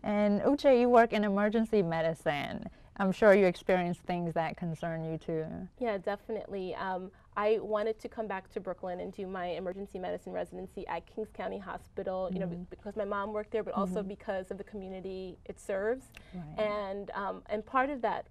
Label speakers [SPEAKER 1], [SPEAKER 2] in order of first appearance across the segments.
[SPEAKER 1] And Uche, you work in emergency medicine. I'm sure you experience things that concern you too.
[SPEAKER 2] Yeah, definitely. I wanted to come back to Brooklyn and do my emergency medicine residency at Kings County Hospital, you know, because my mom worked there, but also because of the community it serves.
[SPEAKER 1] Right.
[SPEAKER 2] And part of that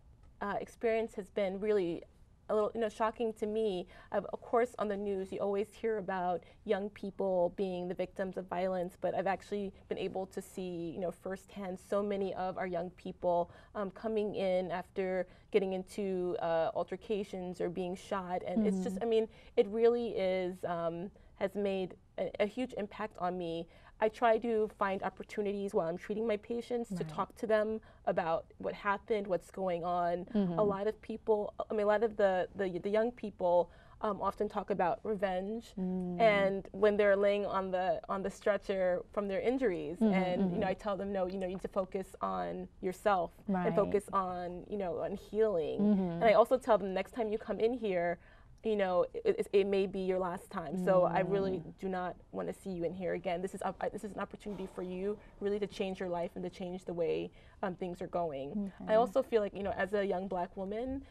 [SPEAKER 2] experience has been really a little, you know, shocking to me. Of course, on the news, you always hear about young people being the victims of violence, but I've actually been able to see, you know, firsthand so many of our young people coming in after getting into altercations or being shot, and it's just, I mean, it really is has made a huge impact on me. I try to find opportunities while I'm treating my patients to talk to them about what happened, what's going on. A lot of people, I mean, a lot of the young people often talk about revenge, and when they're laying on the stretcher from their injuries, and you know, I tell them, no, you know, you need to focus on yourself and focus on, you know, on healing. And I also tell them, next time you come in here, you know, it may be your last time. So I really do not want to see you in here again. This is an opportunity for you really to change your life and to change the way things are going. I also feel like, you know, as a young Black woman,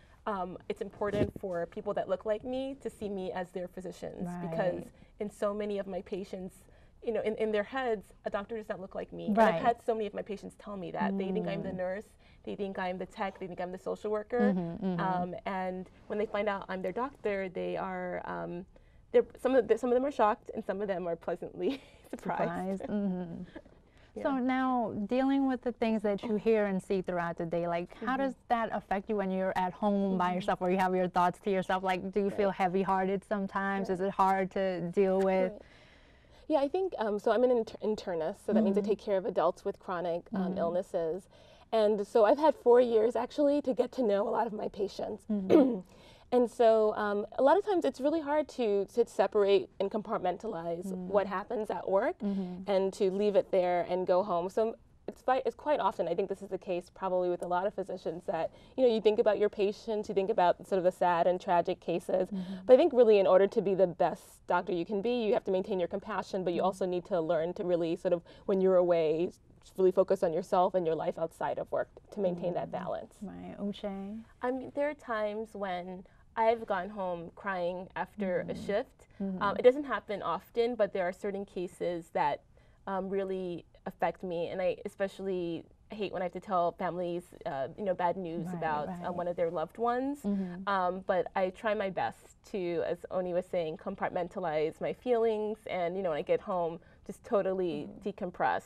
[SPEAKER 2] it's important for people that look like me to see me as their physicians, because in so many of my patients, you know, in their heads, a doctor does not look like me. And I've had so many of my patients tell me that. They think I'm the nurse, they think I'm the tech, they think I'm the social worker. And when they find out I'm their doctor, they are, some of them are shocked, and some of them are pleasantly surprised.
[SPEAKER 1] So now, dealing with the things that you hear and see throughout the day, like how does that affect you when you're at home by yourself, or you have your thoughts to yourself? Like, do you feel heavy-hearted sometimes? Is it hard to deal with?
[SPEAKER 2] Yeah, I think, so I'm an internist, so that means I take care of adults with chronic illnesses. And so I've had 4 years actually to get to know a lot of my patients. And so a lot of times it's really hard to separate and compartmentalize what happens at work and to leave it there and go home. So it's quite often, I think this is the case probably with a lot of physicians, that, you know, you think about your patients, you think about sort of the sad and tragic cases, but I think really in order to be the best doctor you can be, you have to maintain your compassion, but you also need to learn to really sort of, when you're away, really focus on yourself and your life outside of work to maintain that balance.
[SPEAKER 1] Right, Uche?
[SPEAKER 2] I mean, there are times when I've gone home crying after a shift. It doesn't happen often, but there are certain cases that really affect me, and I especially hate when I have to tell families, you know, bad news about one of their loved ones. But I try my best to, as Oni was saying, compartmentalize my feelings, and, you know, when I get home, just totally decompress.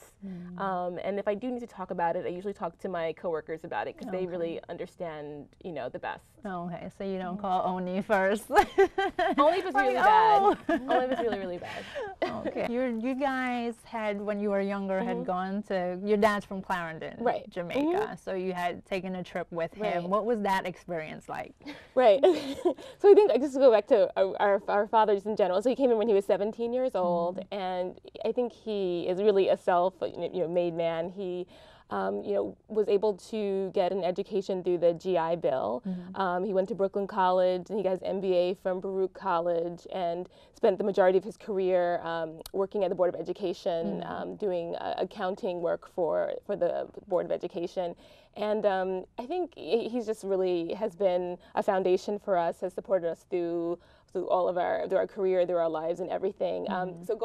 [SPEAKER 2] And if I do need to talk about it, I usually talk to my coworkers about it, because they really understand, you know, the best.
[SPEAKER 1] Okay, so you don't call Oni first.
[SPEAKER 2] Only if it's really bad. Only if it's really, really bad.
[SPEAKER 1] Okay. You guys had, when you were younger, had gone to, your dad's from Clarendon, Jamaica, so you had taken a trip with him. What was that experience like?
[SPEAKER 2] Right. So I think, just to go back to our fathers in general, so he came in when he was 17 years old, and I think he is really a self-made man. He you know, was able to get an education through the GI Bill. He went to Brooklyn College, and he got his MBA from Baruch College, and spent the majority of his career working at the Board of Education, doing accounting work for the Board of Education. And I think he's just really has been a foundation for us, has supported us through all of through our career, through our lives and everything. So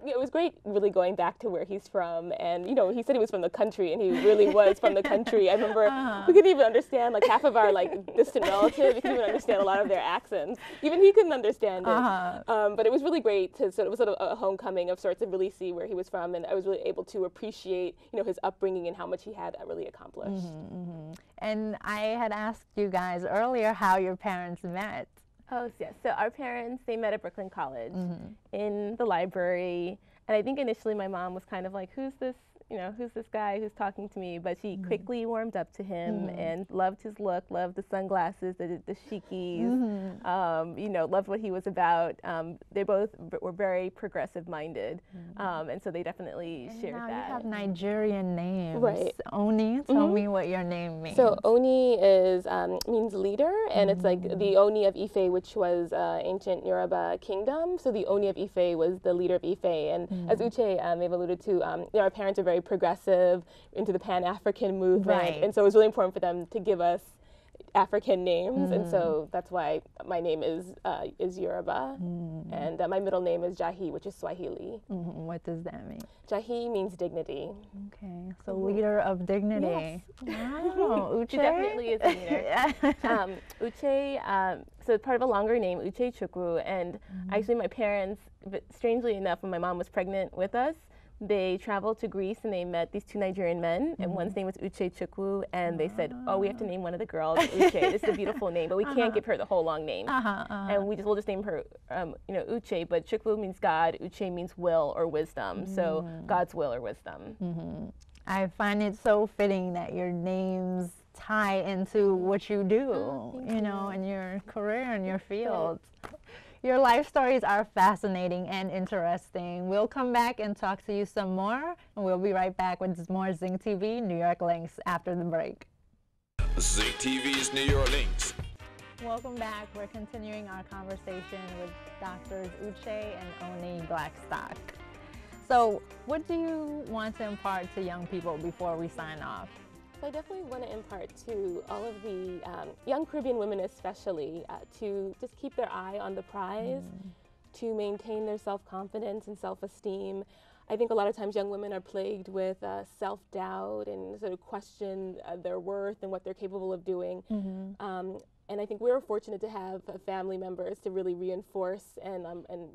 [SPEAKER 2] it was great really going back to where he's from. And, you know, he said he was from the country, and he really was from the country. I remember we couldn't even understand, like, half of our, like, distant relatives, we couldn't even understand a lot of their accents. Even he couldn't understand it. But it was really great to it was sort of a homecoming of sorts, to really see where he was from. And I was really able to appreciate, you know, his upbringing and how much he had really accomplished.
[SPEAKER 1] And I had asked you guys earlier how your parents met.
[SPEAKER 2] Oh, yes. So our parents, they met at Brooklyn College in the library. And I think initially my mom was kind of like, who's this guy who's talking to me? But she quickly warmed up to him and loved his look, loved the sunglasses, the shikis, you know, loved what he was about. They both were very progressive minded. And so they definitely shared that.
[SPEAKER 1] You have Nigerian names.
[SPEAKER 2] Right.
[SPEAKER 1] Oni, tell me what your name means.
[SPEAKER 2] So Oni means leader, and it's like the Oni of Ife, which was ancient Yoruba kingdom. So the Oni of Ife was the leader of Ife. And as Uche may have alluded to, you know, our parents are very very progressive, into the Pan-African movement.
[SPEAKER 1] Right.
[SPEAKER 2] And so it was really important for them to give us African names, and so that's why my name is Yoruba, and my middle name is Jahi, which is Swahili.
[SPEAKER 1] What does that mean?
[SPEAKER 2] Jahi means dignity.
[SPEAKER 1] Okay, so leader of dignity.
[SPEAKER 2] Yes.
[SPEAKER 1] Wow, Uche?
[SPEAKER 2] She definitely is a leader. Uche, so it's part of a longer name, Uche Chukwu, and actually my parents, strangely enough, when my mom was pregnant with us, they traveled to Greece and they met these two Nigerian men, and one's name was Uche Chukwu, and they said, oh, we have to name one of the girls Uche. This is a beautiful name, but we can't give her the whole long name. And we'll just name her, Uche, but Chukwu means God, Uche means will or wisdom, so God's will or wisdom.
[SPEAKER 1] I find it so fitting that your names tie into what you do, you know, and your career and your field. Your life stories are fascinating and interesting. We'll come back and talk to you some more, and we'll be right back with more ZYNC TV New York Links after the break.
[SPEAKER 3] ZYNC TV's New York Links.
[SPEAKER 1] Welcome back. We're continuing our conversation with Doctors Uche and Oni Blackstock. So, what do you want to impart to young people before we sign off?
[SPEAKER 2] So I definitely want to impart to all of the young Caribbean women especially to just keep their eye on the prize, to maintain their self-confidence and self-esteem. I think a lot of times young women are plagued with self-doubt and sort of question their worth and what they're capable of doing. And I think we were fortunate to have family members to really reinforce and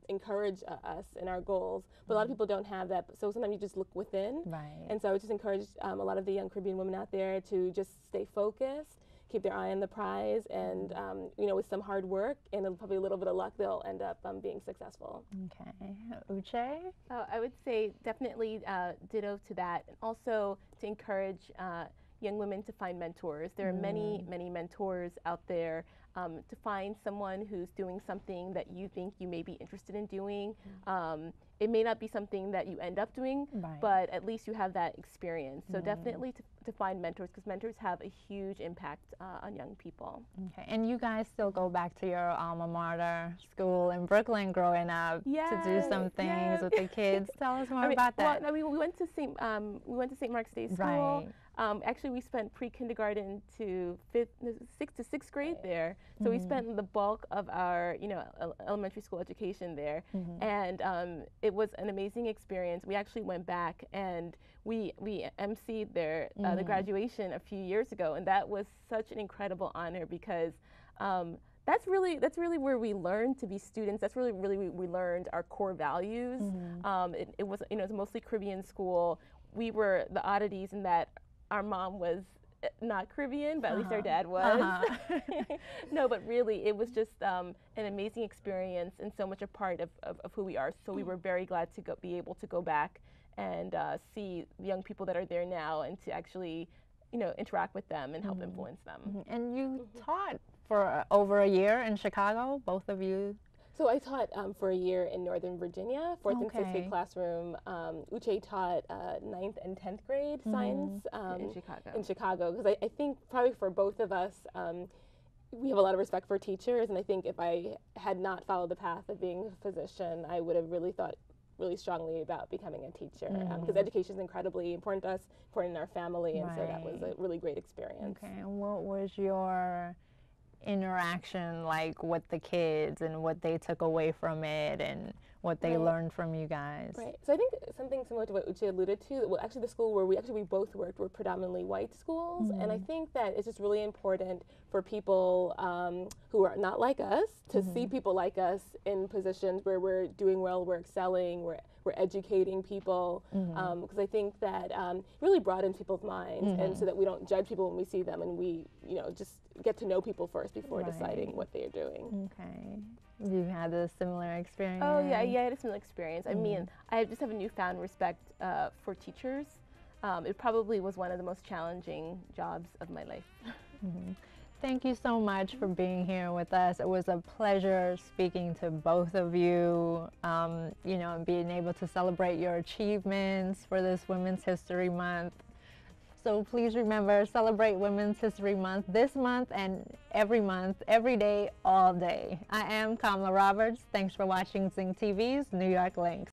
[SPEAKER 2] encourage us in our goals. But a lot of people don't have that, so sometimes you just look within.
[SPEAKER 1] Right.
[SPEAKER 2] And so I would just encourage a lot of the young Caribbean women out there to just stay focused, keep their eye on the prize, and you know, with some hard work and probably a little bit of luck, they'll end up being successful.
[SPEAKER 1] Okay. Uche?
[SPEAKER 2] I would say definitely ditto to that, and also to encourage young women to find mentors. There are many, many mentors out there. To find someone who's doing something that you think you may be interested in doing. It may not be something that you end up doing, but at least you have that experience. So definitely to find mentors, because mentors have a huge impact on young people.
[SPEAKER 1] Okay, and you guys still go back to your alma mater school in Brooklyn growing up to do some things with the kids. Tell us more about that.
[SPEAKER 2] Well, I mean, we went to St. Mark's Day School. Actually, we spent pre-kindergarten to sixth grade there. So we spent the bulk of our, elementary school education there, and it was an amazing experience. We actually went back and we emceed there the graduation a few years ago, and that was such an incredible honor because that's really where we learned to be students. That's really we learned our core values. It was it's a mostly Caribbean school. We were the oddities in that our mom was not Caribbean, but at least our dad was. No, but really, it was just an amazing experience and so much a part of who we are. So we were very glad to be able to go back and see the young people that are there now and to actually, interact with them and help influence them.
[SPEAKER 1] And you taught for over a year in Chicago, both of you?
[SPEAKER 2] So I taught for a year in Northern Virginia, 4th and 5th grade classroom. Uche taught 9th and 10th grade science in Chicago. Because I think probably for both of us, we have a lot of respect for teachers. And I think if I had not followed the path of being a physician, I would have really thought really strongly about becoming a teacher. Because education is incredibly important to us, important in our family. And so that was a really great experience.
[SPEAKER 1] Okay, and what was your interaction like with the kids and what they took away from it and what they learned from you guys? Right.
[SPEAKER 2] So I think something similar to what Uche alluded to, well, actually the school where we both worked were predominantly white schools, and I think that it's just really important for people who are not like us to see people like us in positions where we're doing well, we're excelling, we're educating people, because I think that really broadens people's minds, and so that we don't judge people when we see them, and we, just get to know people first before deciding what they are doing.
[SPEAKER 1] Okay. You had a similar experience?
[SPEAKER 2] Oh yeah, I had a similar experience. I mean, I just have a newfound respect for teachers. It probably was one of the most challenging jobs of my life.
[SPEAKER 1] Thank you so much for being here with us. It was a pleasure speaking to both of you, and being able to celebrate your achievements for this Women's History Month. So please remember, celebrate Women's History Month this month and every month, every day, all day. I am Kamala Roberts. Thanks for watching ZYNC TV's New York Links.